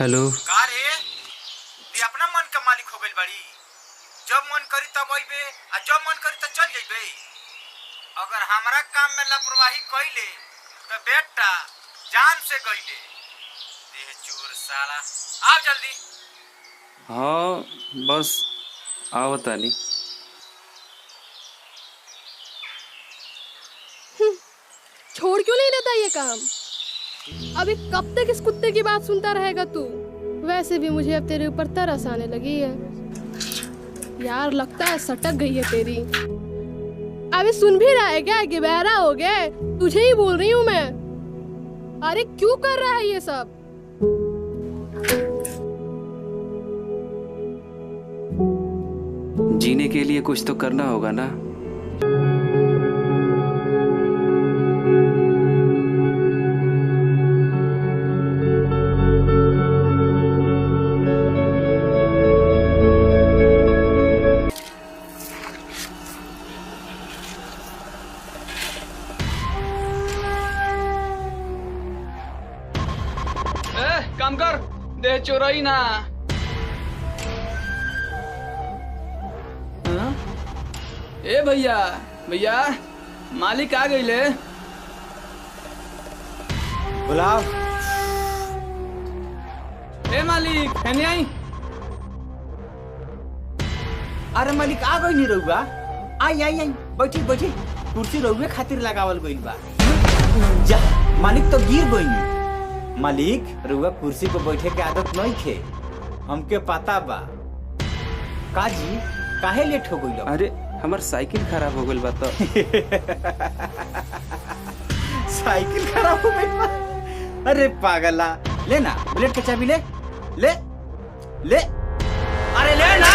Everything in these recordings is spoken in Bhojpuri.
हेलो। का रे ती अपना मन का मालिक हो गइल बाड़ी। जब मन करी तब अइबे आ जब मन करी तब चल जइबे। अगर हमरा काम में लापरवाही कइले तो बेटा जान से गइले। देह चोर साला, आ जल्दी। हाँ बस आओ तानी। छोड़ क्यों नहीं देता ये काम? अभी कब तक इस कुत्ते की बात सुनता रहेगा तू? वैसे भी मुझे अब तेरे ऊपर तरस आने लगी है यार। लगता है सटक गई है तेरी। अभी सुन भी रहा है क्या कि बहरा हो गया? तुझे ही बोल रही हूँ मैं। अरे क्यों कर रहा है ये सब? जीने के लिए कुछ तो करना होगा ना। काम कर, दे चोराई ना। ए भैया भैया, मालिक आ गई ले। बुलाओ। ए मालिक है आई। अरे मालिक आ गई नहीं रहुआ। आई आई आई, बैठी बैठी। कुर्सी रहुए खातिर लगावल गइल बा। जा मालिक तो गिर गई। मालिक रहुआ कुर्सी पर बैठे के आदत नहीं खे, हमके पता बा। काजी काहे लेट हो गइल? अरे हमार साइकिल खराब हो गइल बा तो। साइकिल खराब हो गइल बा? अरे पागला, ले ना बुलेट के चाबी ले ले ले। अरे ले ना।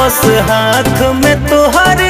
बस हाथ में तोहरे